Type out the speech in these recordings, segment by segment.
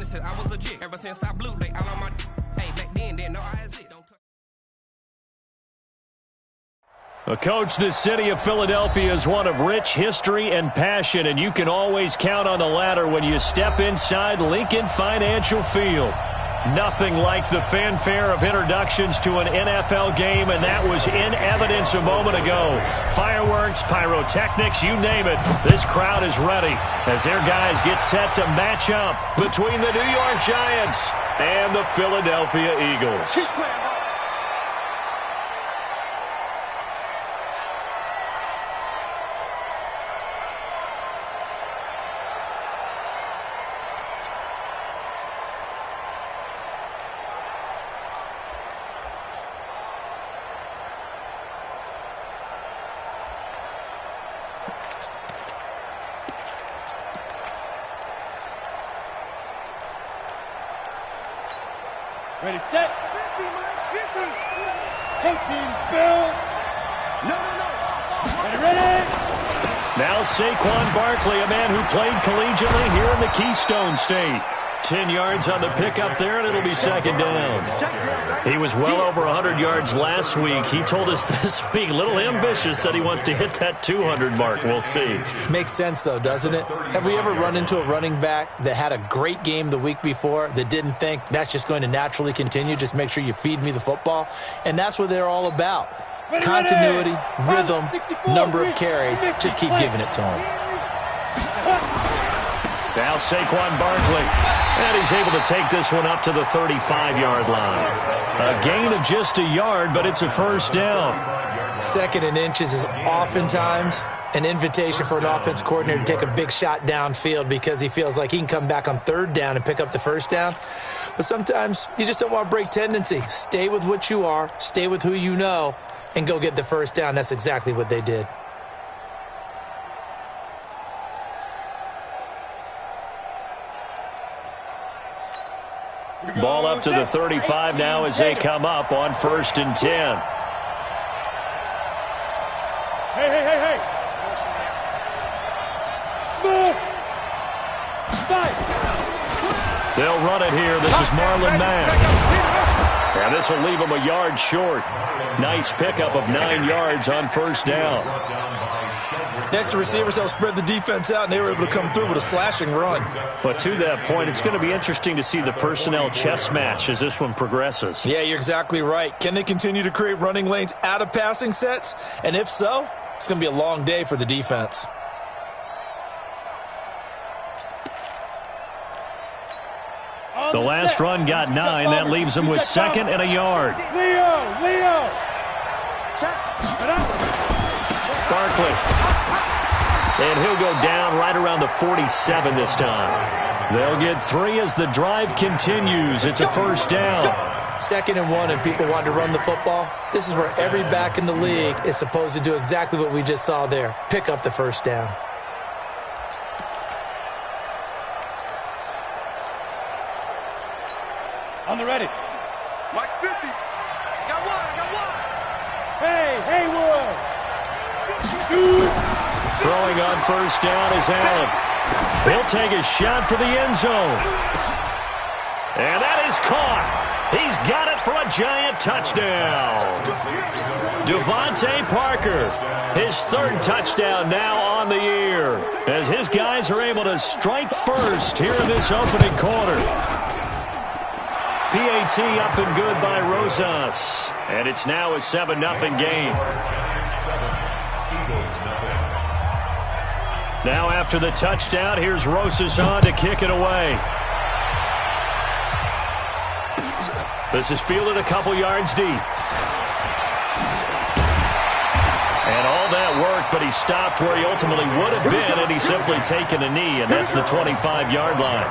since I was a jit. Ever since I blew, they all on my hey, back then, didn't know I exist. Coach, this city of Philadelphia is one of rich history and passion, and you can always count on the latter when you step inside Lincoln Financial Field. Nothing like the fanfare of introductions to an NFL game, and that was in evidence a moment ago. Fireworks, pyrotechnics, you name it. This crowd is ready as their guys get set to match up between the New York Giants and the Philadelphia Eagles. Ready, set. 50, minus 50. Coaching spell. No. Ready. Now Saquon Barkley, a man who played collegiately here in the Keystone State. 10 yards on the pickup there, and it'll be second down. He was well over 100 yards last week. He told us this week, a little ambitious, said he wants to hit that 200 mark. We'll see. Makes sense, though, doesn't it? Have we ever run into a running back that had a great game the week before that didn't think that's just going to naturally continue? Just make sure you feed me the football. And that's what they're all about. Continuity, rhythm, number of carries. Just keep giving it to him. Now Saquon Barkley. And he's able to take this one up to the 35-yard line. A gain of just a yard, but it's a first down. Second and inches is oftentimes an invitation for an offense coordinator to take a big shot downfield because he feels like he can come back on third down and pick up the first down. But sometimes you just don't want to break tendency. Stay with what you are, stay with who you know, and go get the first down. That's exactly what they did. Ball up to the 35 now as they come up on 1st and 10. Hey. Smooth. They'll run it here. This is Marlon Mack. And this will leave him a yard short. Nice pickup of 9 yards on 1st down. Next, the receivers helped spread the defense out, and they were able to come through with a slashing run. But to that point, it's going to be interesting to see the personnel chess match as this one progresses. Yeah, you're exactly right. Can they continue to create running lanes out of passing sets? And if so, it's going to be a long day for the defense. The last run got 9. That leaves him with 2nd and a yard. Leo. Barkley. And he'll go down right around the 47 this time. They'll get 3 as the drive continues. It's a first down. 2nd and 1, and people want to run the football. This is where every back in the league is supposed to do exactly what we just saw there. Pick up the first down. On the ready. Mike 50. Got one. Hey, Haywood. Shoot. Throwing on first down is Allen. He'll take a shot for the end zone. And that is caught. He's got it for a Giant touchdown. Devontae Parker, his 3rd touchdown now on the year, as his guys are able to strike first here in this opening quarter. PAT up and good by Rosas. And it's now a 7-0 game. Now after the touchdown, here's Rosas on to kick it away. This is fielded a couple yards deep. And all that work, but he stopped where he ultimately would have been, and he's simply taken a knee, and that's the 25-yard line.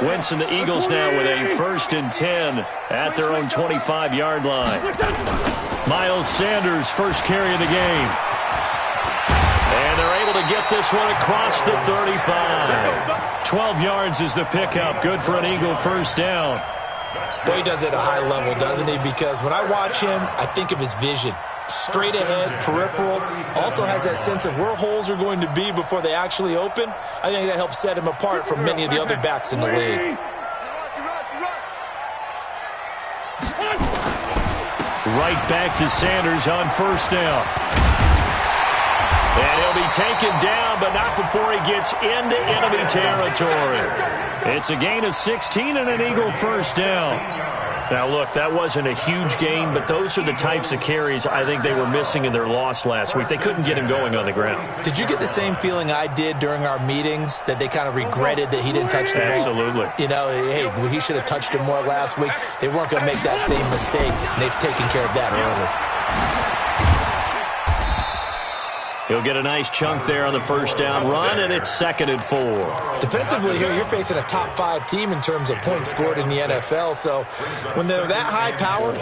Wentz and the Eagles now with a 1st and 10 at their own 25-yard line. Miles Sanders, first carry of the game. And they're able to get this one across the 35. 12 yards is the pickup. Good for an Eagle first down. Boy, he does it at a high level, doesn't he? Because when I watch him, I think of his vision. straight ahead, peripheral, also has that sense of where holes are going to be before they actually open. I think that helps set him apart from many of the other backs in the league. Right back to Sanders on first down. And he'll be taken down, but not before he gets into enemy territory. It's a gain of 16 and an Eagle first down. Now, look, that wasn't a huge gain, but those are the types of carries I think they were missing in their loss last week. They couldn't get him going on the ground. Did you get the same feeling I did during our meetings, that they kind of regretted that he didn't touch the ball? Absolutely. You know, hey, he should have touched him more last week. They weren't going to make that same mistake, and they've taken care of that early. He'll get a nice chunk there on the first down run, and it's 2nd and 4. Defensively here, you're facing a top-5 team in terms of points scored in the NFL. So when they're that high powered,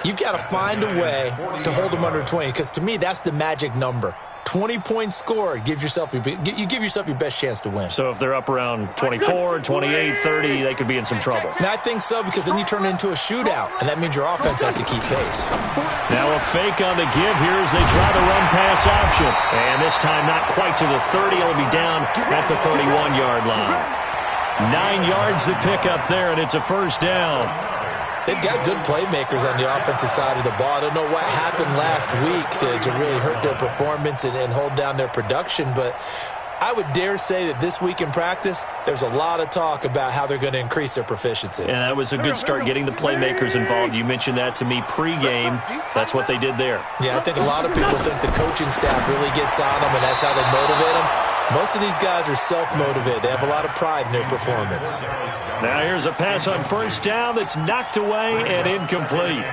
you've got to find a way to hold them under 20, because to me, that's the magic number. 20 points scored, you give yourself your best chance to win. So if they're up around 24, 28, 30, they could be in some trouble. And I think so, because then you turn it into a shootout, and that means your offense has to keep pace. Now a fake on the give here as they try the run-pass option. And this time not quite to the 30. He'll be down at the 31-yard line. 9 yards to pick up there, and it's a first down. They've got good playmakers on the offensive side of the ball. I don't know what happened last week to really hurt their performance and hold down their production, but I would dare say that this week in practice, there's a lot of talk about how they're going to increase their proficiency. And that was a good start, getting the playmakers involved. You mentioned that to me pregame. That's what they did there. Yeah, I think a lot of people think the coaching staff really gets on them, and that's how they motivate them. Most of these guys are self-motivated. They have a lot of pride in their performance. Now here's a pass on first down that's knocked away and incomplete.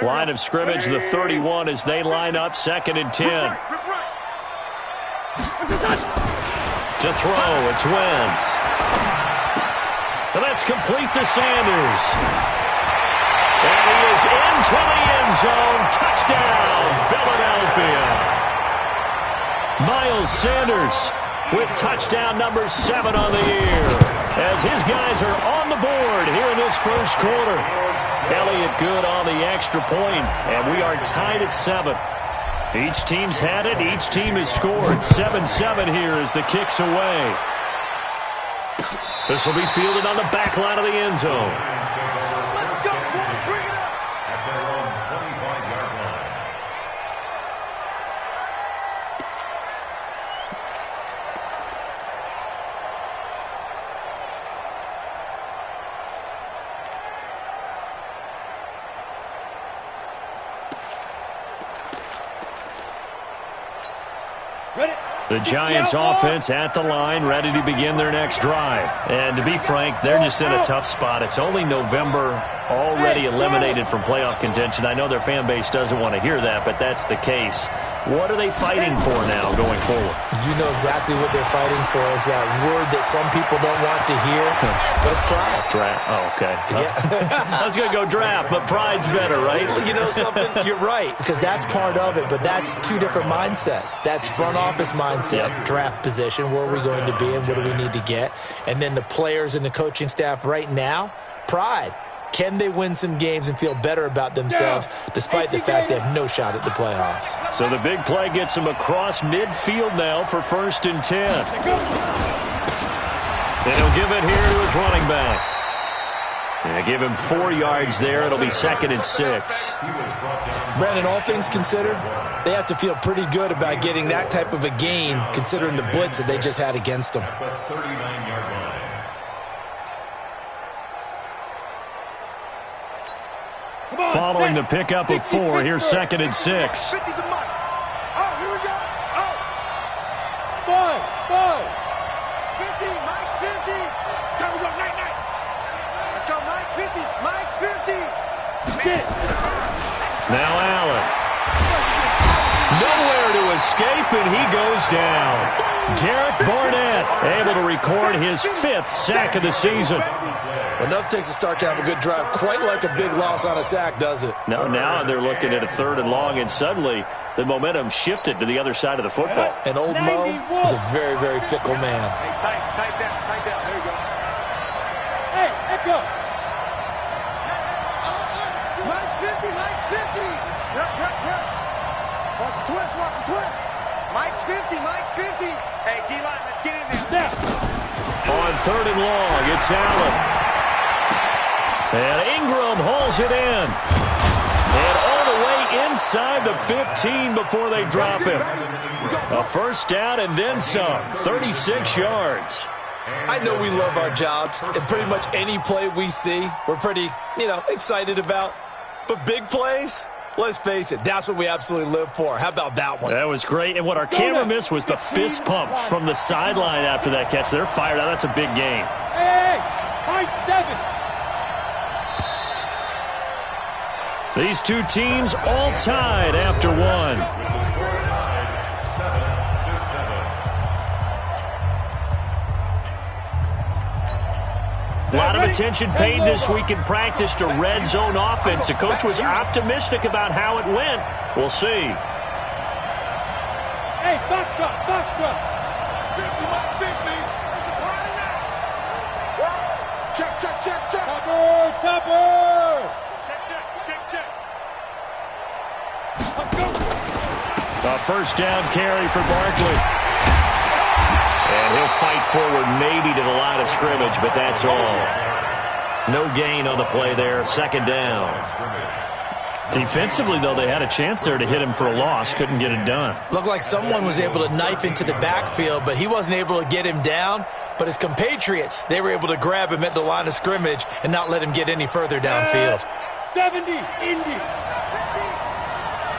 Line of scrimmage, the 31 as they line up, 2nd and 10. To throw, it's Wentz. And that's complete to Sanders. And he is into the end zone. Touchdown, Philadelphia. Miles Sanders with touchdown number 7 on the year, as his guys are on the board here in this first quarter. Elliott good on the extra point, and we are tied at 7. Each team's had it. Each team has scored. 7-7 here as the kick's away. This will be fielded on the back line of the end zone. Let's go, boys. Bring it up. At their own 25-yard line. The Giants offense at the line, ready to begin their next drive. And to be frank, they're just in a tough spot. It's only November, already eliminated from playoff contention. I know their fan base doesn't want to hear that, but that's the case. What are they fighting for now going forward? You know exactly what they're fighting for, is that word that some people don't want to hear, but it's pride. Draft. Oh, okay. Yeah. I was going to go draft, but pride's better, right? You know something? You're right, because that's part of it, but that's two different mindsets. That's front office mindset, draft position, where are we going to be and what do we need to get? And then the players and the coaching staff right now, pride. Can they win some games and feel better about themselves despite the fact they have no shot at the playoffs? So the big play gets him across midfield now for 1st and 10. And he'll give it here to his running back. And give him 4 yards there. It'll be 2nd and 6. Brandon, all things considered, they have to feel pretty good about getting that type of a gain considering the blitz that they just had against them. The 39-yard line. Following the pickup of 4, here's 2nd and 6. 50 the mark. Oh, here we go. Oh. 5. 50. Mike's 50. Time to go. Night. Let's go, Mike 50. Mike 50. Now Allen. Nowhere to escape, and he goes down. Derek Barnett able to record his 5th sack of the season. Enough takes a start to have a good drive. Quite like a big loss on a sack, does it? Now they're looking at a 3rd and long, and suddenly the momentum shifted to the other side of the football. And old Mo is a very, very fickle man. Hey, tight down. There you go. Hey, echo. Mike's 50. Yep. Watch the twist. Mike's 50. Hey, D-line, let's get in there. On 3rd and long, it's Allen. And Ingram hauls it in. And all the way inside the 15 before they drop him. A 1st down and then some. 36 yards. I know we love our jobs, and pretty much any play we see, we're pretty, excited about. But big plays, let's face it, that's what we absolutely live for. How about that one? That was great. And what our camera missed was the fist pump from the sideline after that catch. They're fired out. That's a big game. Hey, high 7. These two teams all tied after one. A lot of attention paid this week in practice to red zone offense. The coach was optimistic about how it went. We'll see. Hey, foxtrot. 50. Check. Topper. Check. A 1st down carry for Barkley. And he'll fight forward maybe to the line of scrimmage, but that's all. No gain on the play there. 2nd down. Defensively, though, they had a chance there to hit him for a loss. Couldn't get it done. Looked like someone was able to knife into the backfield, but he wasn't able to get him down. But his compatriots, they were able to grab him at the line of scrimmage and not let him get any further downfield. 70, Indy.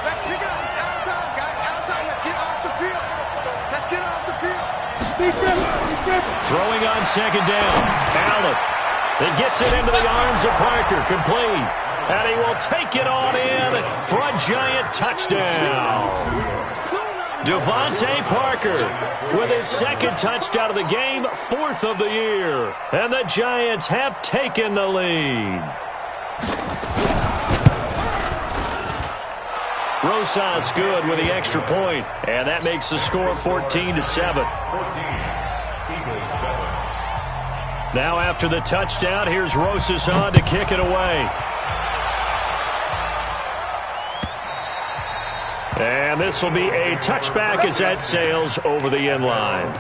Let's pick it up. It's out of time, guys. Out of time. Let's get off the field. Throwing on 2nd down. Allen. It gets it into the arms of Parker. Complete. And he will take it on in for a giant touchdown. Devontae Parker with his 2nd touchdown of the game, 4th of the year. And the Giants have taken the lead. Rosas good with the extra point, and that makes the score 14-7. Now after the touchdown, here's Rosas on to kick it away. And this will be a touchback as that sails over the end line.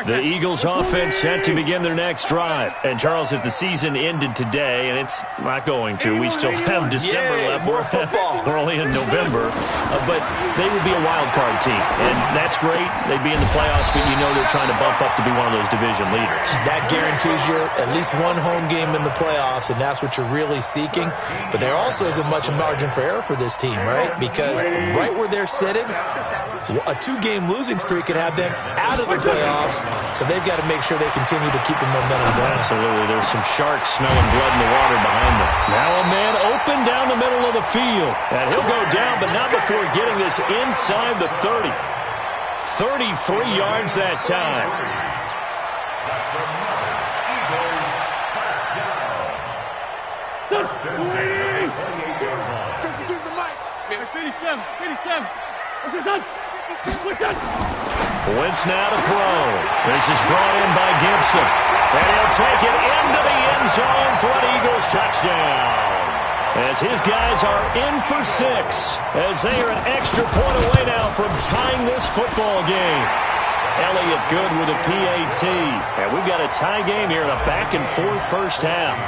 The Eagles offense set to begin their next drive. And, Charles, if the season ended today, and it's not going to, we still have December left. More football. We're only in November. But they would be a wild card team. And that's great. They'd be in the playoffs, but you know they're trying to bump up to be one of those division leaders. That guarantees you at least one home game in the playoffs, and that's what you're really seeking. But there also isn't much margin for error for this team, right? Because right where they're sitting, a 2-game losing streak could have them out of the playoffs. So they've got to make sure they continue to keep the momentum going. Absolutely. There's some sharks smelling blood in the water behind them. Now a man open down the middle of the field. And he'll go down, but not before getting this inside the 30. 33 yards that time. First and 10, 28-yard line. 52's the mic. 57. What's this on? Wentz now to throw. This is brought in by Gibson. And he'll take it into the end zone for an Eagles touchdown. As his guys are in for 6. As they are an extra point away now from tying this football game. Elliott good with a PAT. And we've got a tie game here in a back-and-forth first half.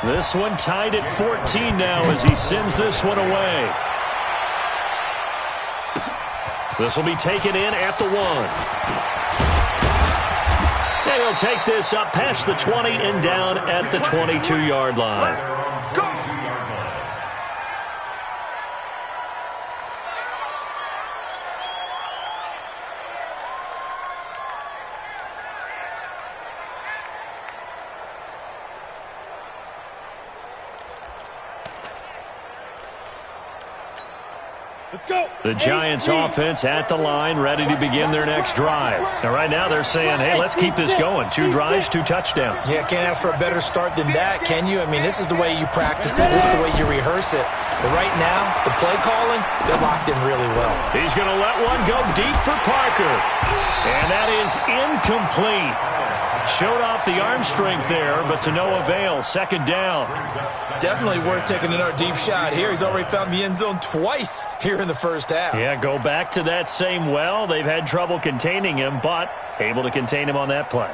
This one tied at 14 now as he sends this one away. This will be taken in at the 1. And he'll take this up past the 20 and down at the 22-yard line. Let's go. The Giants offense at the line, ready to begin their next drive. Now, right now, they're saying, hey, let's keep this going. 2 drives, 2 touchdowns. Yeah, can't ask for a better start than that, can you? I mean, this is the way you practice it. This is the way you rehearse it. But right now, the play calling, they're locked in really well. He's going to let one go deep for Parker. And that is incomplete. Showed off the arm strength there, but to no avail. Second down. Definitely worth taking another deep shot here. He's already found the end zone twice here in the first half. Yeah, go back to that same well. They've had trouble containing him, but able to contain him on that play.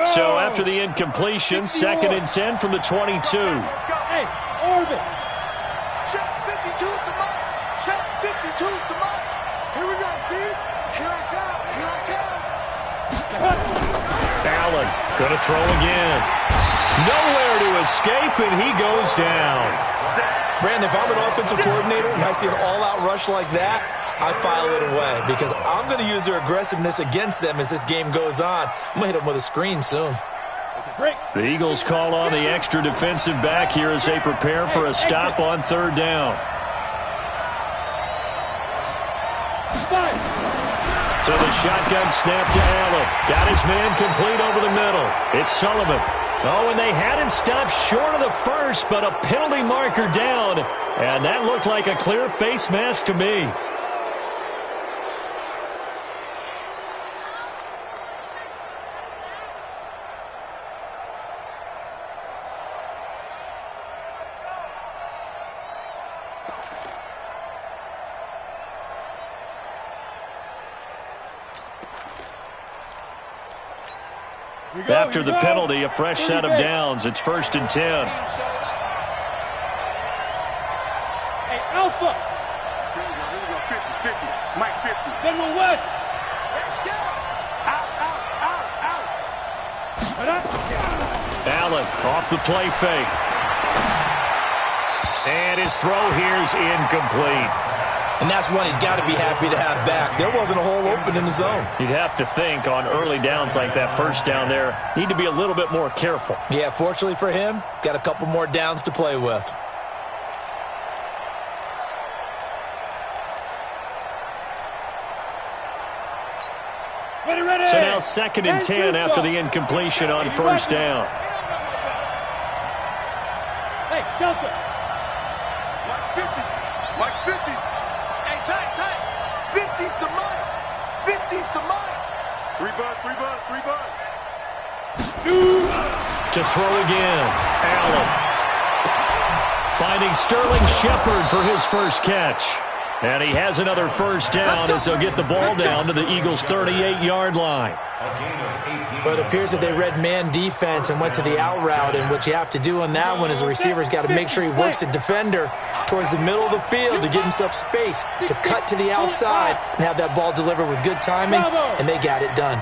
So after the incompletion, 2nd and 10 from the 22. Hey, orbit. Check 52's the mark. Check 52's the mark. Here we go, dude. Here I come. Here I come. Allen going to throw again. Nowhere to escape, and he goes down. Brandon, if I'm an offensive coordinator and I see an all-out rush like that, I file it away because I'm going to use their aggressiveness against them as this game goes on. I'm going to hit them with a screen soon. The Eagles call on the extra defensive back here as they prepare for a stop on 3rd down. So the shotgun snap to Allen. Got his man complete over the middle. It's Sullivan. Oh, and they had him stopped short of the first, but a penalty marker down. And that looked like a clear face mask to me. After the penalty, a fresh set of downs. It's 1st and 10. Hey, Alpha. Here we go. 50, 50. Mike 50. General West. Let's go. Out, out, out, out. Allen off the play fake. And his throw here is incomplete. And that's one he's got to be happy to have back. There wasn't a hole open in the zone. You'd have to think on early downs like that, first down there, need to be a little bit more careful. Yeah, fortunately for him, got a couple more downs to play with. Ready. So now 2nd and 10 after the incompletion on 1st down. Hey, Delta. Mike 50. Mike 50. Hey, tight. 50's the mark. 50's the mark. 3 bud. To throw again, Allen. Finding Sterling Shepard for his first catch. And he has another first down as they'll get the ball down to the Eagles' 38-yard line. But it appears that they read man defense and went to the out route. And what you have to do on that one is the receiver's got to make sure he works the defender towards the middle of the field to give himself space to cut to the outside and have that ball delivered with good timing, and they got it done.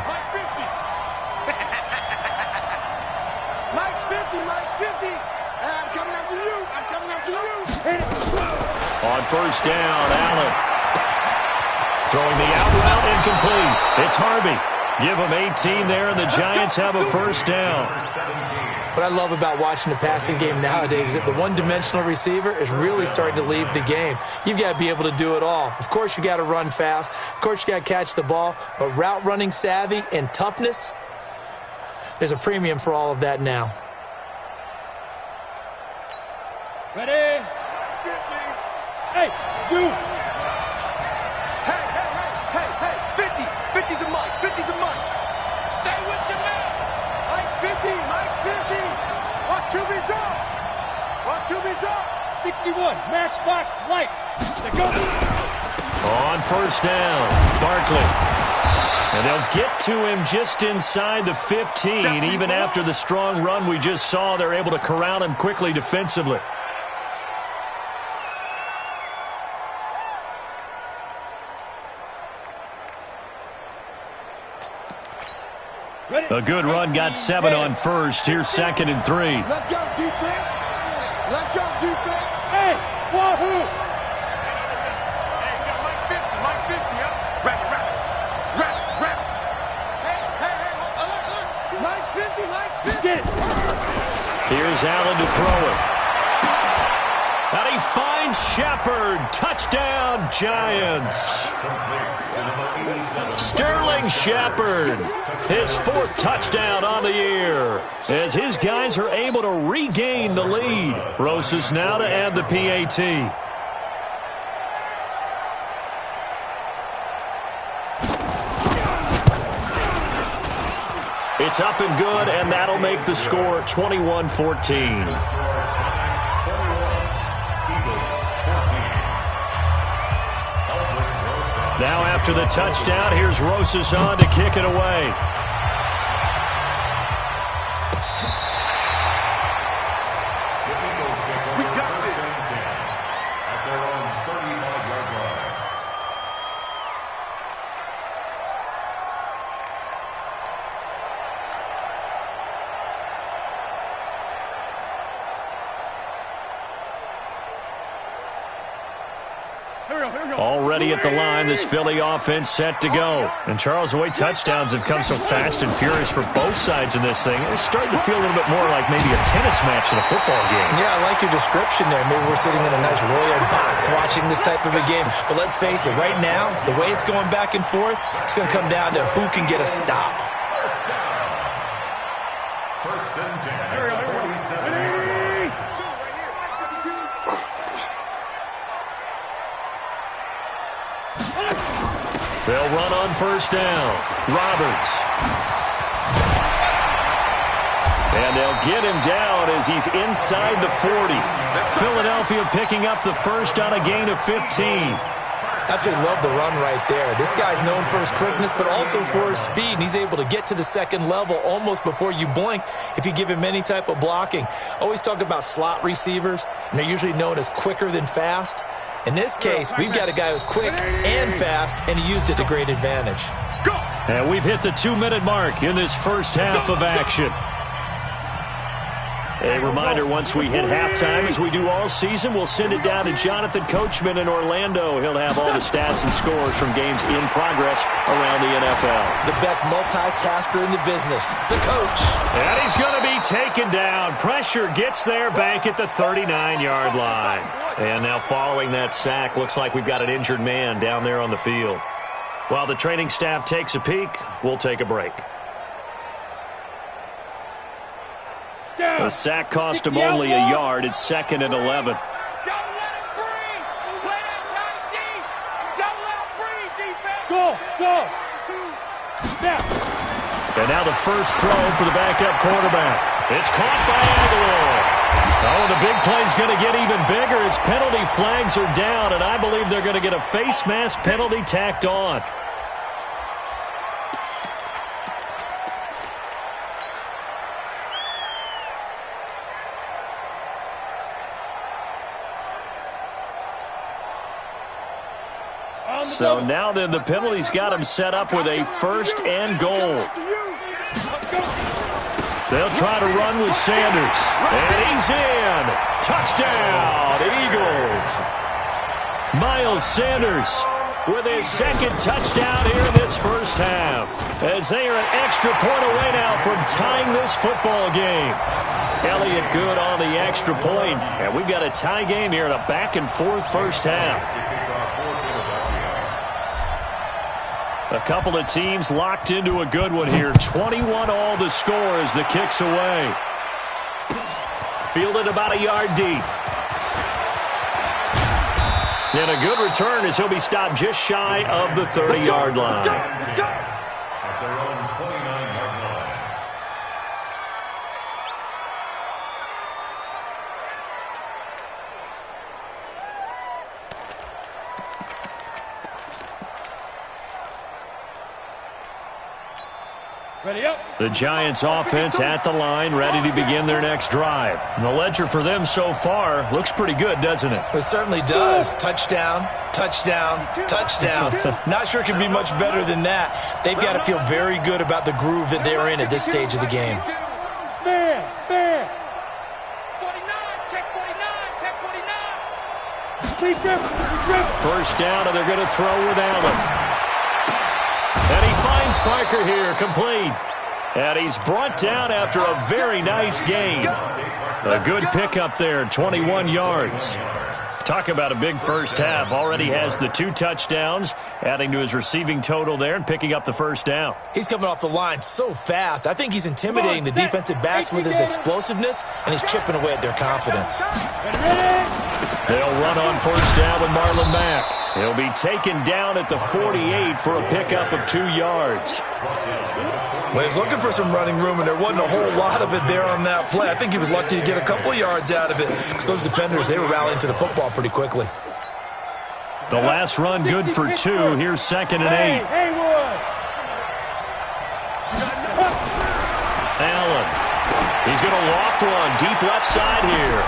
Mike's 50. Mike's 50. I'm coming after you. I'm coming after you. On 1st down, Allen. Throwing the out route incomplete. It's Harvey. Give him 18 there, and the Giants have a first down. What I love about watching the passing game nowadays is that the one-dimensional receiver is really starting to leave the game. You've got to be able to do it all. Of course, you got to run fast. Of course, you got to catch the ball. But route running savvy and toughness, there's a premium for all of that now. Ready. Hey, Jude. Hey. 50. 50's the Mike. 50's the Mike. Stay with your man. Mike's 50. Mike's 50. Watch QB drop. Watch QB drop. 61. Matchbox lights. They go. On 1st down, Barkley. And they'll get to him just inside the 15. Even after the strong run we just saw, they're able to corral him quickly defensively. A good run, got 7 on 1st. Here's 2nd and 3. Let's go, defense. Let's go, defense. Hey, Wahoo. Hey, we got Mike 50. Mike 50, huh? Wrap. Hey, alert. Mike's 50, Mike's 50. Get it. Here's Allen to throw it. And he finds Shepard. Touchdown, Giants. Sterling Shepard, his 4th touchdown on the year, as his guys are able to regain the lead. Rosas now to add the PAT. It's up and good, and that'll make the score 21-14. Now after the touchdown, here's Rosas on to kick it away. We got this. At their own 35-yard line. Already at the line, this Philly offense set to go. And Charles, the way touchdowns have come so fast and furious for both sides in this thing, it's starting to feel a little bit more like maybe a tennis match in a football game. Yeah, I like your description there. Maybe we're sitting in a nice royal box watching this type of a game. But let's face it, right now, the way it's going back and forth, it's going to come down to who can get a stop. First and 10 at the 47-yard line. They'll run on first down. Roberts. And they'll get him down as he's inside the 40. Philadelphia picking up the first on a gain of 15. Absolutely love the run right there. This guy's known for his quickness, but also for his speed. And he's able to get to the second level almost before you blink if you give him any type of blocking. Always talk about slot receivers, and they're usually known as quicker than fast. In this case, we've got a guy who's quick and fast, and he used it to great advantage. And we've hit the 2-minute mark in this first half of action. A reminder, once we hit halftime, as we do all season, we'll send it down to Jonathan Coachman in Orlando. He'll have all the stats and scores from games in progress around the NFL. The best multitasker in the business, the coach. And he's going to be taken down. Pressure gets there back at the 39-yard line. And now following that sack, looks like we've got an injured man down there on the field. While the training staff takes a peek, we'll take a break. The sack cost him only a yard. It's 2nd and 11. Don't let him breathe. Play that tight D. Don't let him breathe, defense. Go. Now. And now the first throw for the backup quarterback. It's caught by Aguilar. Oh, the big play's going to get even bigger as penalty flags are down, and I believe they're going to get a face mask penalty tacked on. So now then, the penalty's got him set up with a 1st and goal. They'll try to run with Sanders. And he's in. Touchdown, Eagles. Miles Sanders with his 2nd touchdown here in this first half, as they are an extra point away now from tying this football game. Elliott good on the extra point, and we've got a tie game here in a back-and-forth first half. A couple of teams locked into a good one here. 21 all the score as the kick's away. Fielded about a yard deep. And a good return as he'll be stopped just shy of the 30-yard line. At their own 29-yard line. Ready up. The Giants offense at the line, ready to begin their next drive. And the ledger for them so far looks pretty good, doesn't it? It certainly does. Touchdown, touchdown, touchdown. Not sure it can be much better than that. They've got to feel very good about the groove that they're in at this stage of the game. Man. 49, check 49, check 49. Please grip. First down, and they're going to throw with Allen. And he finds Parker here, complete. And he's brought down after a very nice gain. A good pickup there, 21 yards. Talk about a big first half. Already has the 2 touchdowns, adding to his receiving total there and picking up the first down. He's coming off the line so fast. I think he's intimidating the defensive backs with his explosiveness, and he's chipping away at their confidence. They'll run on first down with Marlon Mack. He'll be taken down at the 48 for a pickup of 2 yards. Well, he's looking for some running room, and there wasn't a whole lot of it there on that play. I think he was lucky to get a couple of yards out of it, because those defenders, they were rallying to the football pretty quickly. The last run good for 2. Here's 2nd and 8. Allen. He's going to loft one deep left side here.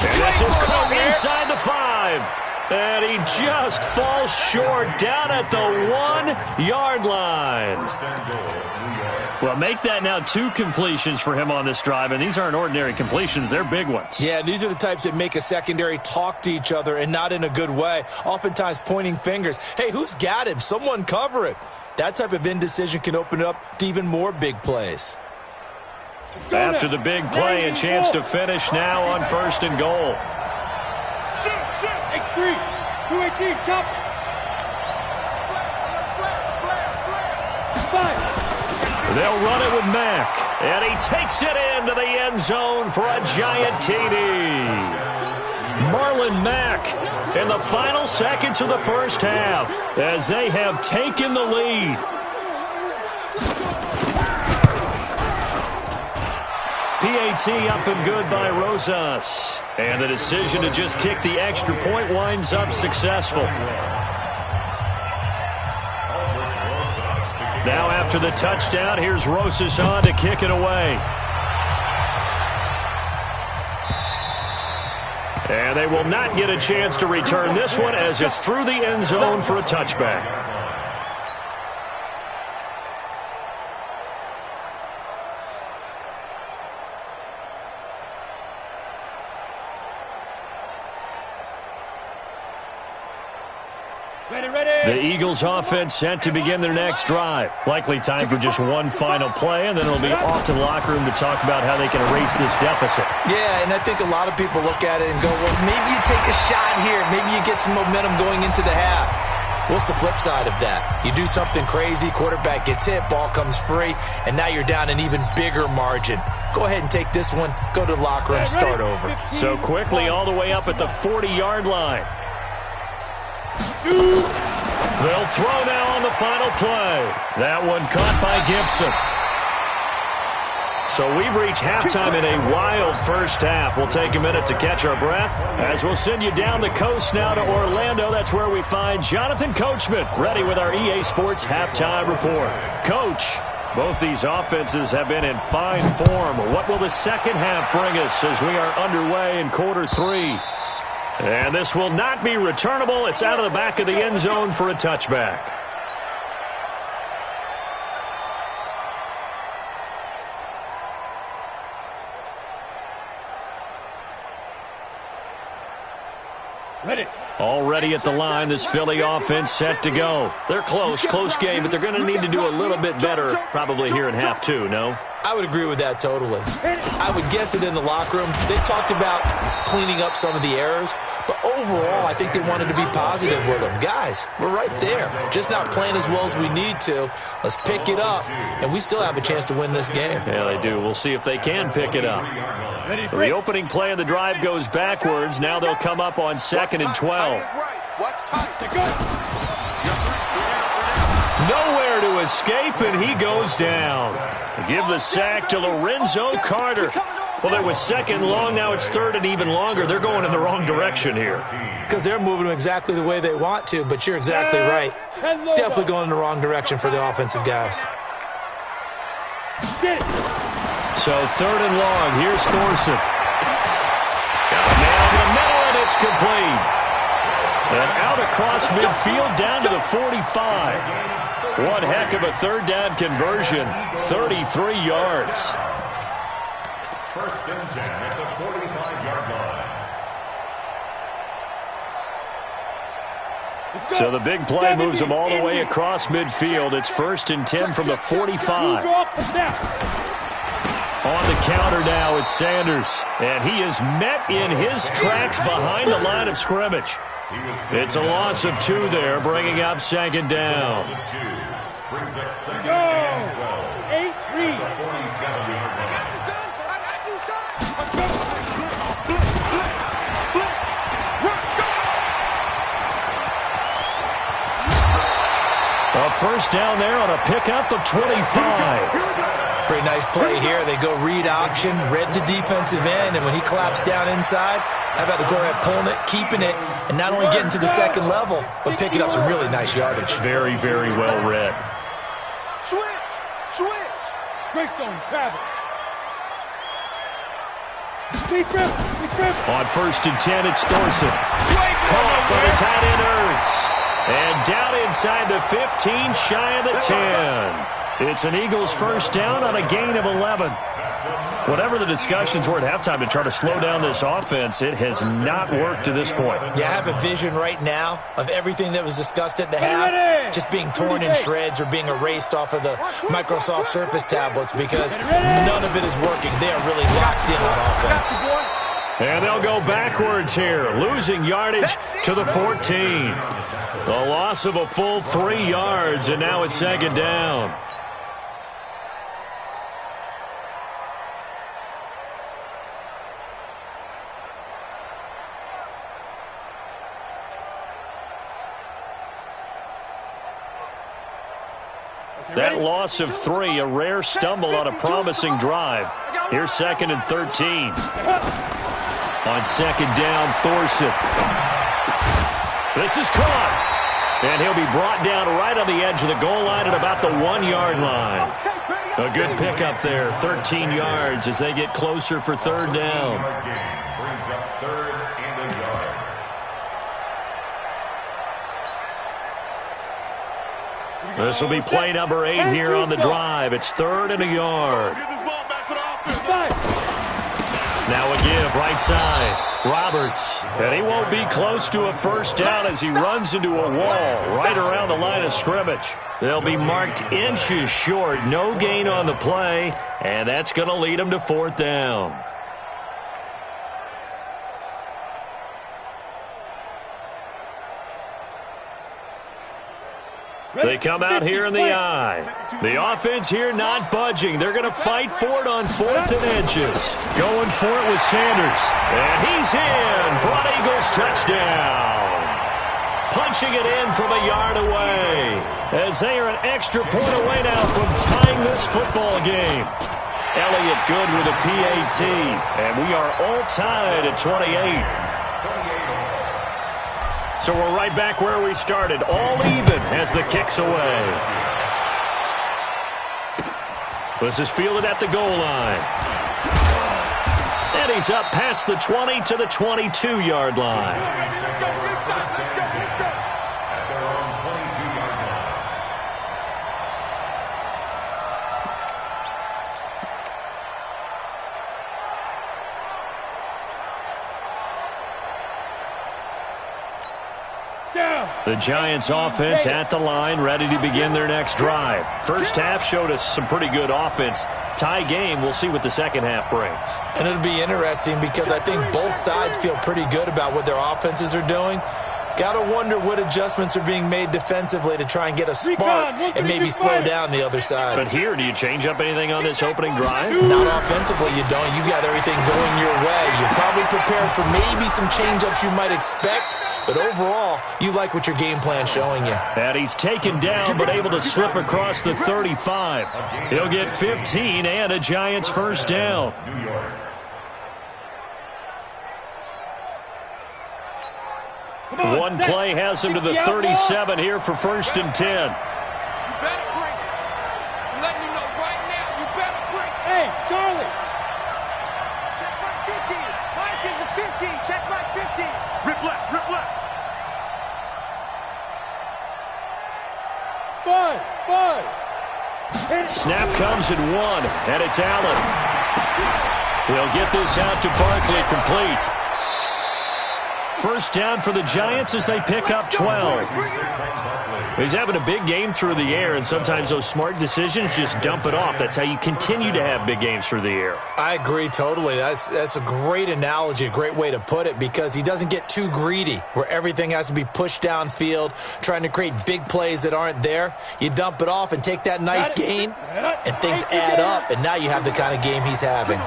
And this is caught inside the 5. And he just falls short down at the 1-yard line. Well, make that now 2 completions for him on this drive, and these aren't ordinary completions. They're big ones. Yeah, these are the types that make a secondary talk to each other, and not in a good way, oftentimes pointing fingers. Hey, who's got him? Someone cover him. That type of indecision can open it up to even more big plays. After the big play, a chance to finish now on 1st and goal. X3, 218, chop. 5. They'll run it with Mack, and he takes it into the end zone for a giant TD. Marlon Mack in the final seconds of the first half as they have taken the lead. PAT up and good by Rosas. And the decision to just kick the extra point winds up successful. Now after the touchdown, here's Rosas on to kick it away. And they will not get a chance to return this one as it's through the end zone for a touchback. The Eagles offense set to begin their next drive. Likely time for just one final play, and then it'll be off to the locker room to talk about how they can erase this deficit. Yeah, and I think a lot of people look at it and go, well, maybe you take a shot here. Maybe you get some momentum going into the half. What's the flip side of that? You do something crazy, quarterback gets hit, ball comes free, and now you're down an even bigger margin. Go ahead and take this one, go to the locker room, start over. So quickly all the way up at the 40-yard line. They'll throw now on the final play. That one caught by Gibson. So we've reached halftime in a wild first half. We'll take a minute to catch our breath as we'll send you down the coast now to Orlando. That's where we find Jonathan Coachman ready with our EA Sports halftime report. Coach, both these offenses have been in fine form. What will the second half bring us as we are underway in quarter 3? And this will not be returnable. It's out of the back of the end zone for a touchback. Ready. Already at the line, this Philly offense set to go. They're close game, but they're going to need to do a little bit better probably here in half 2, no? I would agree with that totally. I would guess it in the locker room. They talked about cleaning up some of the errors, but overall, I think they wanted to be positive with them. Guys, we're right there. Just not playing as well as we need to. Let's pick it up, and we still have a chance to win this game. Yeah, they do. We'll see if they can pick it up. So the opening play of the drive goes backwards. Now they'll come up on 2nd and 12. Nowhere to escape, and he goes down. Give the sack to Lorenzo Carter. Well, it was 2nd long. Now it's 3rd and even longer. They're going in the wrong direction here. Because they're moving them exactly the way they want to, but you're exactly right. Definitely going in the wrong direction for the offensive guys. So 3rd and long. Here's Thorson. Got a man in the middle, and it's complete. And out across midfield down to the 45. One heck of a 3rd down conversion. 33 yards. 1st and 10 at the 45-yard line. So the big play moves them all the way across midfield. It's 1st and 10 from the 45. On the counter now, it's Sanders. And he is met in his tracks behind the line of scrimmage. It's a loss of 2 there, bringing up 2nd down. Brings up 2nd and 12. 8-3. A 1st down there on a pickup of 25. Pretty nice play here. They go read option, read the defensive end, and when he collapsed down inside, how about the quarterback pulling it, keeping it, and not only getting to the 2nd level, but picking up some really nice yardage. Very, very well read. Switch. Greystone, travel. Defense. On 1st and 10, it's Thorson. Caught, but it's out in Ertz. And down inside the 15, shy of the 10. It's an Eagles 1st down on a gain of 11. Whatever the discussions were at halftime to try to slow down this offense, it has not worked to this point. Yeah, I have a vision right now of everything that was discussed at the half just being torn in shreds or being erased off of the Microsoft Surface tablets because none of it is working. They are really locked in on offense. And they'll go backwards here, losing yardage to the 14. The loss of a full 3 yards, and now it's 2nd down. That loss of 3, a rare stumble on a promising drive. Here's 2nd and 13. On 2nd down, Thorson. This is caught. And he'll be brought down right on the edge of the goal line at about the 1-yard line. A good pickup there, 13 yards as they get closer for 3rd down. Brings up 3rd and a yard. This will be play number 8 here on the drive. It's 3rd and a yard. Now a give, right side. Roberts. And he won't be close to a 1st down as he runs into a wall right around the line of scrimmage. They'll be marked inches short. No gain on the play. And that's going to lead them to 4th down. They come out here in the I. The offense here not budging. They're going to fight for it on 4th and inches. Going for it with Sanders. And he's in for an Eagles touchdown. Punching it in from a yard away. As they are an extra point away now from tying this football game. Elliott good with a PAT. And we are all tied at 28. So we're right back where we started, all even as the kick's away. This is fielded at the goal line. And he's up past the 20 to the 22-yard line. At their own 22-yard line. The Giants offense at the line, ready to begin their next drive. First half showed us some pretty good offense. Tie game, we'll see what the second half brings. And it'll be interesting because I think both sides feel pretty good about what their offenses are doing. Got to wonder what adjustments are being made defensively to try and get a spark and maybe slow down the other side. But here, do you change up anything on this opening drive? Not offensively, you don't. You got everything going your way. You're probably prepared for maybe some change-ups you might expect, but overall, you like what your game plan's showing you. And he's taken down but able to slip across the 35. He'll get 15 and a Giants 1st down. New York. One play has him to the 37 here for 1st and 10. You better bring it. I'm letting you know right now, you better bring it. Hey, Charlie. Check my 15. Mike is a 15. Check my 15. Rip left, rip left. Buzz. Snap comes at 1, and it's Allen. He'll get this out to Barkley complete. first down for the Giants as they pick up 12. He's having a big game through the air, and sometimes those smart decisions just dump it off. That's how you continue to have big games through the air. I agree totally. That's a great analogy, a great way to put it, because he doesn't get too greedy where everything has to be pushed downfield, trying to create big plays that aren't there. You dump it off and take that nice gain, and things add up, and now you have the kind of game he's having.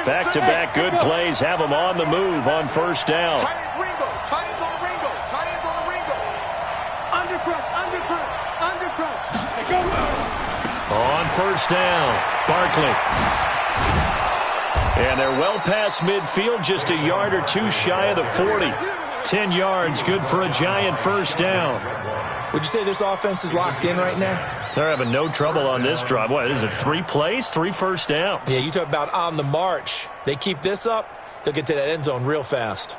Back-to-back good plays have him on the move on first down. Tight ends Ringo. Tight ends on the Ringo. Tight ends on the Ringo. Undercrush. On first down, Barkley. And they're well past midfield, just a yard or two shy of the 40. 10 yards, good for a Giant first down. Would you say this offense is locked in right now? They're having no trouble on this drive. What is it, 3 plays, 3 first downs? Yeah, you talk about on the march. They keep this up, they'll get to that end zone real fast.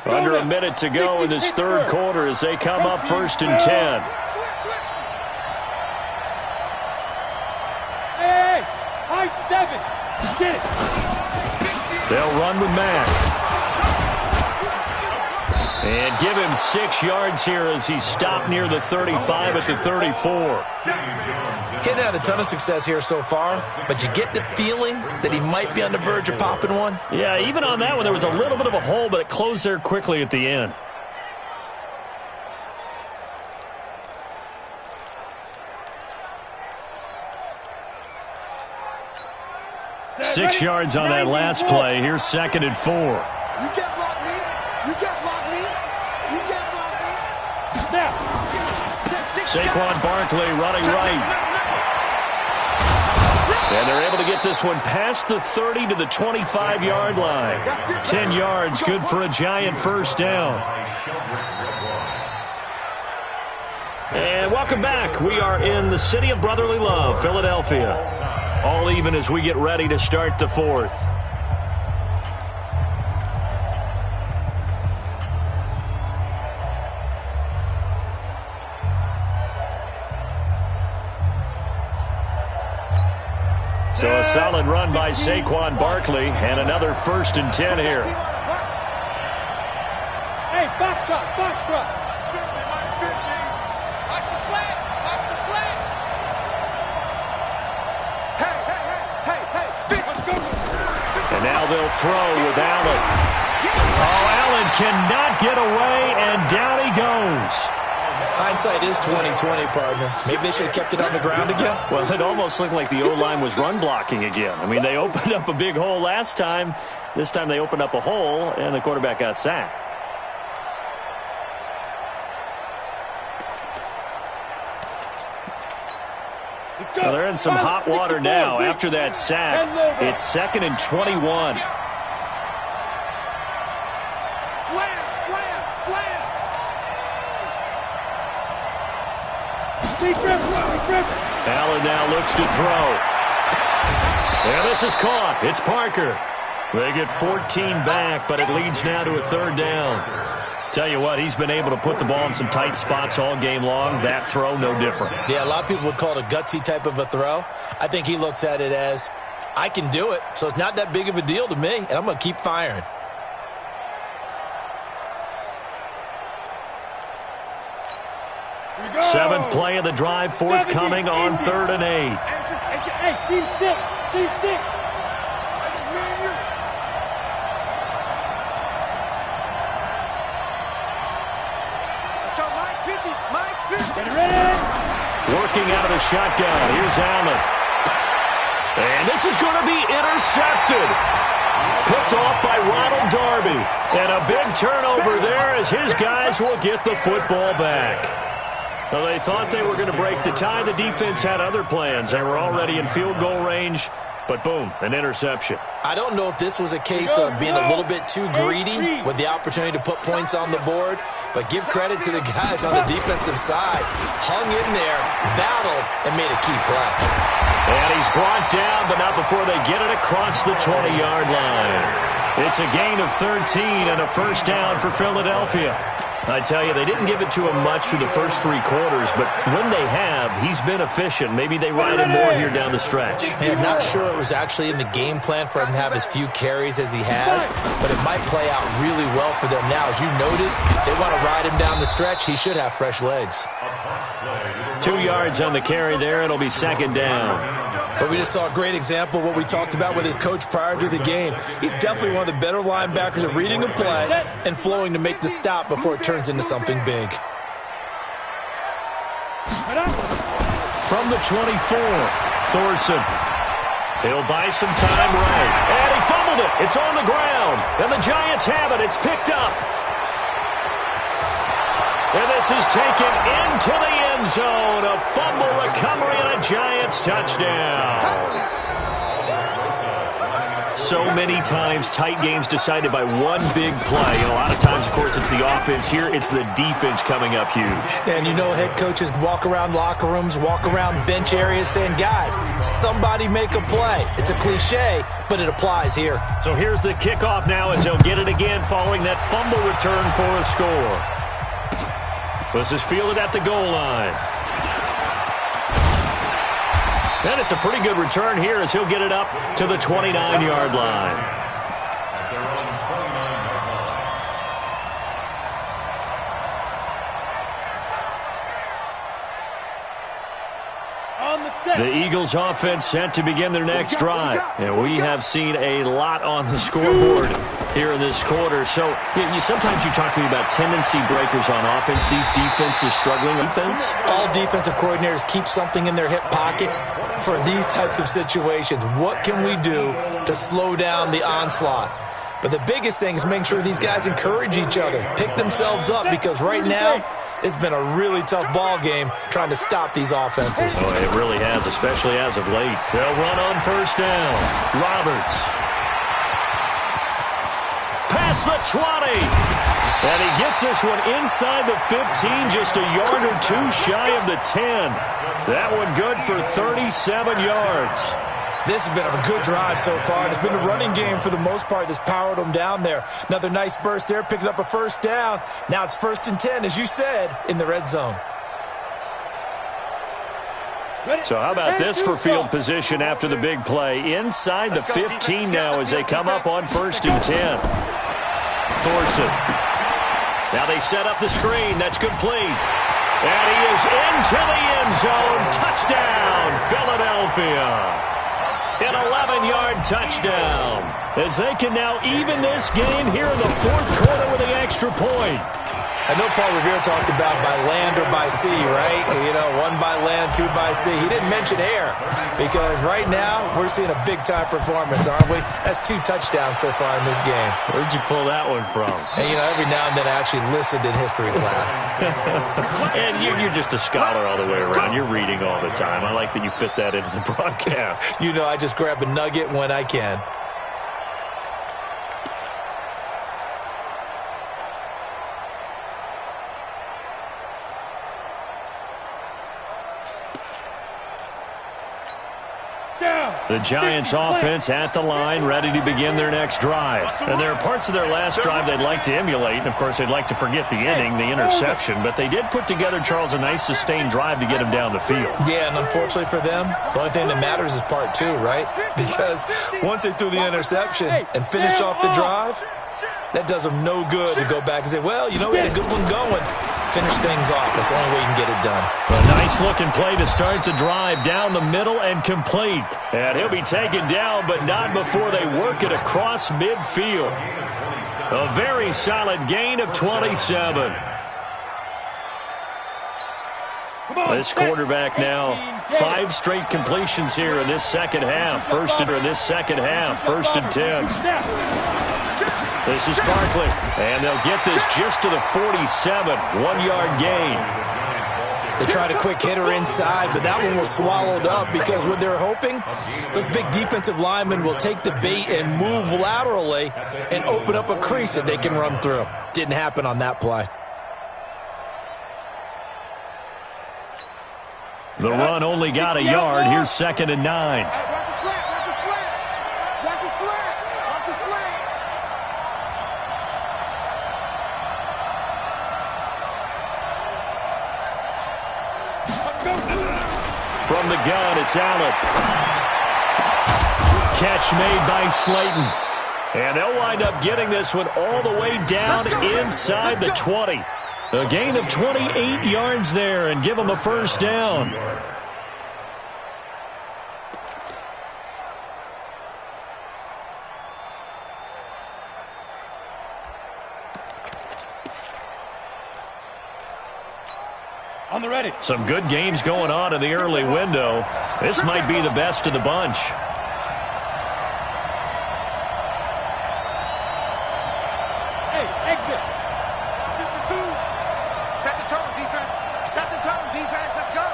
Under a minute to go in this third quarter as they come up first and 10. Hey, high 7. Get it. They'll run with Mack. And give him 6 yards here as he's stopped near the 35 at the 34. Getting had a ton of success here so far, but you get the feeling that he might be on the verge of popping one. Yeah, even on that one, there was a little bit of a hole, but it closed there quickly at the end. Six yards on that last play. Here's 2nd and 4. You can't block me. You can't block me. You can't block me. Now. Saquon Barkley running right. And they're able to get this one past the 30 to the 25-yard line. 10 yards, good for a Giant first down. And welcome back. We are in the city of brotherly love, Philadelphia. All even as we get ready to start the fourth. So a solid run by Saquon Barkley and another 1st and 10 here. Hey, box truck. Watch the slant. Watch the slant. Hey. Let's go. And now they'll throw with Allen. Oh, Allen cannot get away, and down he goes. Hindsight is 20/20, partner. Maybe they should have kept it on the ground again. Well, it almost looked like the O-line was run blocking again. I mean, they opened up a big hole last time. This time they opened up a hole, and the quarterback got sacked. Well, they're in some hot water now after that sack. It's 2nd and 21. Slam. Allen now looks to throw. And this is caught. It's Parker. They get 14 back, but it leads now to a 3rd down. Tell you what, he's been able to put the ball in some tight spots all game long. That throw, no different. Yeah, a lot of people would call it a gutsy type of a throw. I think he looks at it as, I can do it, so it's not that big of a deal to me, and I'm going to keep firing. Seventh play of the drive, forthcoming on 3rd and 8. Hey, team 6. Let's go, Mike 50. Get ready. Working out of the shotgun. Here's Allen. And this is going to be intercepted. Picked off by Ronald Darby. And a big turnover there as his guys will get the football back. Well, they thought they were going to break the tie. The defense had other plans. They were already in field goal range, but boom, an interception. I don't know if this was a case of being a little bit too greedy with the opportunity to put points on the board, but give credit to the guys on the defensive side. Hung in there, battled, and made a key play. And he's brought down, but not before they get it across the 20-yard line. It's a gain of 13 and a first down for Philadelphia. I tell you, they didn't give it to him much through the first 3 quarters, but when they have, he's been efficient. Maybe they ride him more here down the stretch. Hey, I'm not sure it was actually in the game plan for him to have as few carries as he has, but it might play out really well for them now. As you noted, they want to ride him down the stretch. He should have fresh legs. 2 yards on the carry there. It'll be second down. But we just saw a great example of what we talked about with his coach prior to the game. He's definitely one of the better linebackers at reading a play and flowing to make the stop before it turns into something big. From the 24, Thorson. He'll buy some time right. And he fumbled it. It's on the ground. And the Giants have it. It's picked up. And this is taken into the end zone. A fumble recovery and a Giants touchdown. So many times tight games decided by one big play. And a lot of times, of course, it's the offense. Here, it's the defense coming up huge. And you know head coaches walk around locker rooms, walk around bench areas saying, guys, somebody make a play. It's a cliche, but it applies here. So here's the kickoff now as they'll get it again following that fumble return for a score. This is fielded at the goal line. And it's a pretty good return here as he'll get it up to the 29-yard line. The Eagles offense set to begin their next drive. And we have seen a lot on the scoreboard here in this quarter. So sometimes you talk to me about tendency breakers on offense. These defenses struggling offense. All defensive coordinators keep something in their hip pocket for these types of situations. What can we do to slow down the onslaught? But the biggest thing is making sure these guys encourage each other, pick themselves up, because right now it's been a really tough ball game trying to stop these offenses. Oh, it really has, especially as of late. They'll run on first down. Roberts. Past the 20. And he gets this one inside the 15, just a yard or two shy of the 10. That one good for 37 yards. This has been a good drive so far. It's been a running game for the most part that's powered them down there. Another nice burst there, picking up a first down. Now it's 1st and 10, as you said, in the red zone. So how about this for field position after the big play? Inside the 15 now as they come up on 1st and 10. Thorson. Now they set up the screen. That's complete. And he is into the end zone. Touchdown, Philadelphia. An 11-yard touchdown as they can now even this game here in the 4th quarter with the extra point. I know Paul Revere talked about by land or by sea, right? You know, 1 by land, 2 by sea. He didn't mention air because right now we're seeing a big-time performance, aren't we? That's 2 touchdowns so far in this game. Where'd you pull that one from? And, you know, every now and then I actually listened in history class. And you're just a scholar all the way around. You're reading all the time. I like that you fit that into the broadcast. You know, I just grab a nugget when I can. The Giants offense at the line, ready to begin their next drive. And there are parts of their last drive they'd like to emulate. And, of course, they'd like to forget the ending, the interception. But they did put together, Charles, a nice sustained drive to get him down the field. Yeah, and unfortunately for them, the only thing that matters is part 2, right? Because once they threw the interception and finished off the drive, that does them no good to go back and say, well, you know, we had a good one going. Finish things off. That's the only way you can get it done. A nice-looking play to start the drive down the middle and complete. And he'll be taken down, but not before they work it across midfield. A very solid gain of 27. This quarterback now, 5 straight completions here in this second half. First and 10. This is Barkley, and they'll get this just to the 47, 1-yard gain. They tried a quick hitter inside, but that one was swallowed up because what they're hoping, those big defensive linemen will take the bait and move laterally and open up a crease that they can run through. Didn't happen on that play. The run only got a yard. Here's 2nd and 9. From the gun, it's Allen. Catch made by Slayton. And they'll wind up getting this one all the way down inside the 20. A gain of 28 yards there and give them a first down. On the ready. Some good games going on in the early window. This might be the best of the bunch. Hey, exit. Set the tone, defense. Set the tone, defense. Let's go.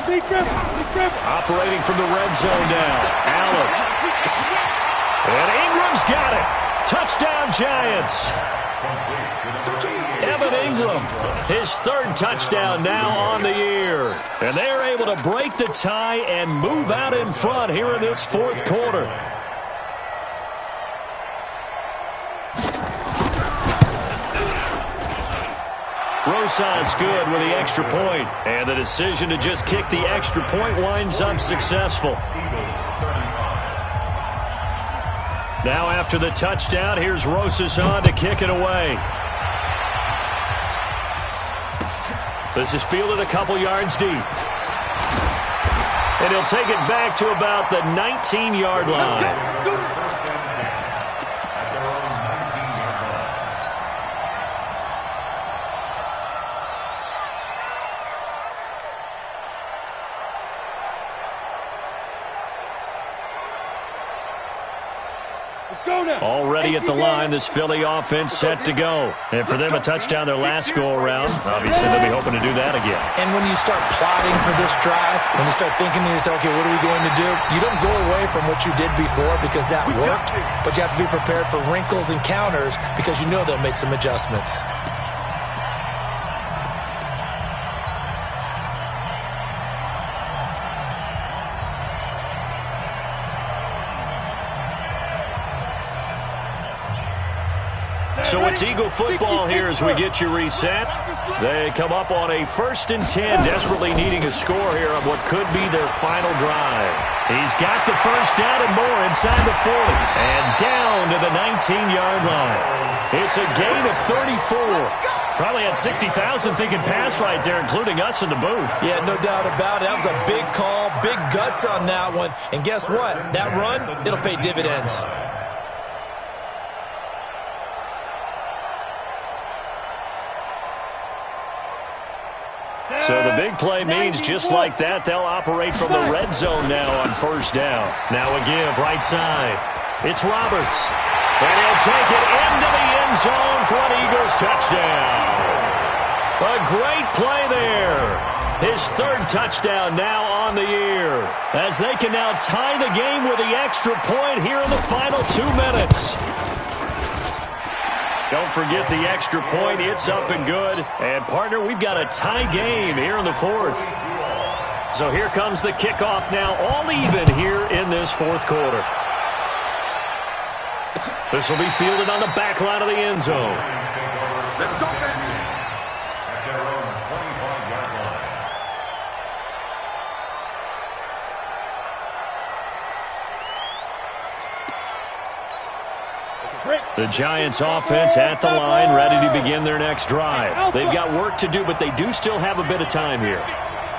Big grip. Operating from the red zone now. Allen. And Ingram's got it. Touchdown, Giants. Evan Ingram, his third touchdown now on the year. And they're able to break the tie and move out in front here in this fourth quarter. Rosas good with the extra point. And the decision to just kick the extra point winds up successful. Now after the touchdown, here's Rosas on to kick it away. This is fielded a couple yards deep. And he'll take it back to about the 19-yard line. Already at the line, this Philly offense set to go. And for them, a touchdown their last go-around. Obviously, they'll be hoping to do that again. And when you start plotting for this drive, when you start thinking to yourself, okay, what are we going to do? You don't go away from what you did before because that worked, but you have to be prepared for wrinkles and counters because you know they'll make some adjustments. So it's Eagle football here as we get you reset. They come up on a 1st and 10, desperately needing a score here on what could be their final drive. He's got the first down and more inside the 40 and down to the 19-yard line. It's a gain of 34. Probably had 60,000 thinking pass right there, including us in the booth. Yeah, no doubt about it. That was a big call, big guts on that one. And guess what? That run, it'll pay dividends. So the big play means just like that, they'll operate from the red zone now on first down. Now a give right side. It's Roberts. And he'll take it into the end zone for an Eagles touchdown. A great play there. His third touchdown now on the year. As they can now tie the game with the extra point here in the final 2 minutes. Don't forget the extra point. It's up and good. And, partner, we've got a tie game here in the fourth. So here comes the kickoff now, all even here in this fourth quarter. This will be fielded on the back line of the end zone. Let's go, baby. The Giants offense at the line, ready to begin their next drive. They've got work to do, but they do still have a bit of time here.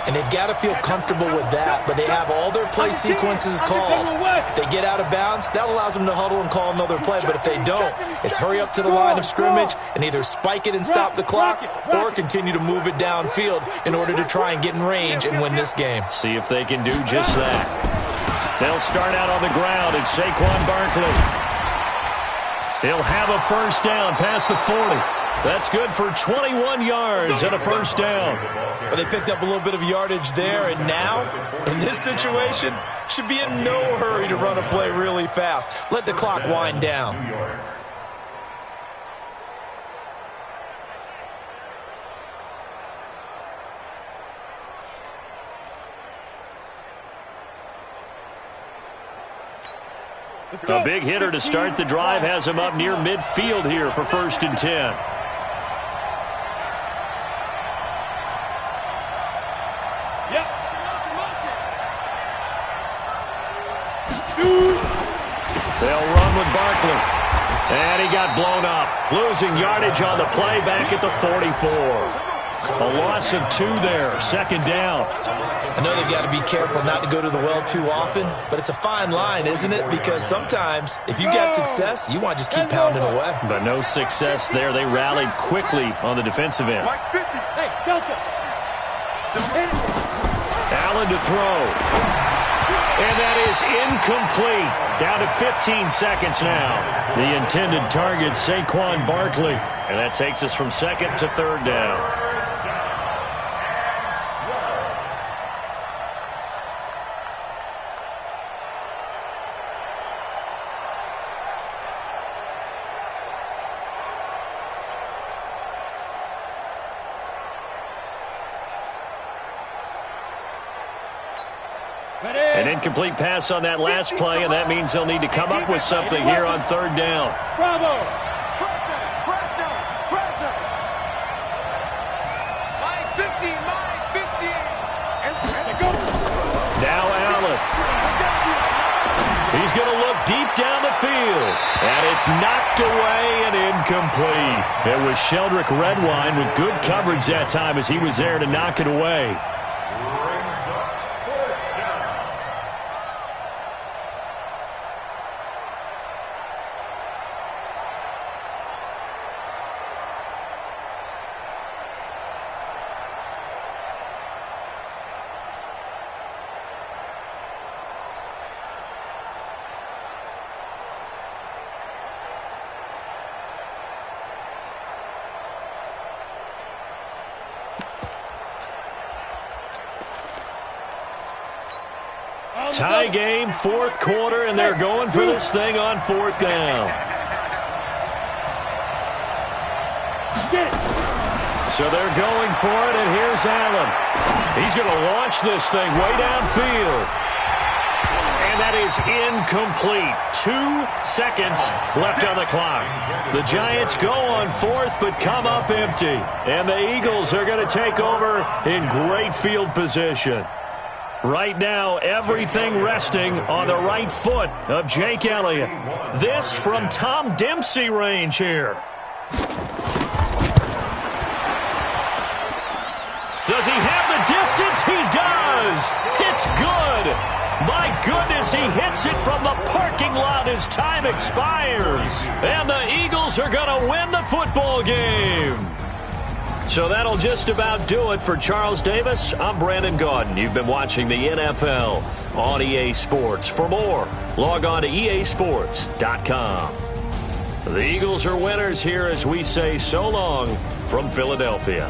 And they've got to feel comfortable with that, but they have all their play sequences called. If they get out of bounds, that allows them to huddle and call another play, but if they don't, it's hurry up to the line of scrimmage and either spike it and stop the clock or continue to move it downfield in order to try and get in range and win this game. See if they can do just that. They'll start out on the ground. It's Saquon Barkley. He'll have a first down past the 40. That's good for 21 yards and a first down. But they picked up a little bit of yardage there, and now, in this situation, should be in no hurry to run a play really fast. Let the clock wind down. A big hitter to start the drive has him up near midfield here for 1st and 10. Yep. They'll run with Barkley. And he got blown up. Losing yardage on the play back at the 44. A loss of 2 there. 2nd down. I know they've got to be careful not to go to the well too often, but it's a fine line, isn't it? Because sometimes if you got success, you want to just keep pounding away. But no success there. They rallied quickly on the defensive end. Hey, Delta. Allen to throw. And that is incomplete. Down to 15 seconds now. The intended target, Saquon Barkley. And that takes us from 2nd to 3rd down. An incomplete pass on that last play, and that means they'll need to come up with something here on 3rd down. Bravo. Now Allen. He's going to look deep down the field, and it's knocked away and incomplete. It was Sheldrick Redwine with good coverage that time as he was there to knock it away. Tie game, 4th quarter, and they're going for this thing on 4th down. So they're going for it, and here's Allen. He's going to launch this thing way downfield. And that is incomplete. 2 seconds left on the clock. The Giants go on 4th, but come up empty. And the Eagles are going to take over in great field position. Right now, everything resting on the right foot of Jake Elliott. This from Tom Dempsey range here. Does he have the distance? He does. It's good. My goodness, he hits it from the parking lot as time expires. And the Eagles are going to win the football game. So that'll just about do it for Charles Davis. I'm Brandon Gaudin. You've been watching the NFL on EA Sports. For more, log on to easports.com. The Eagles are winners here as we say so long from Philadelphia.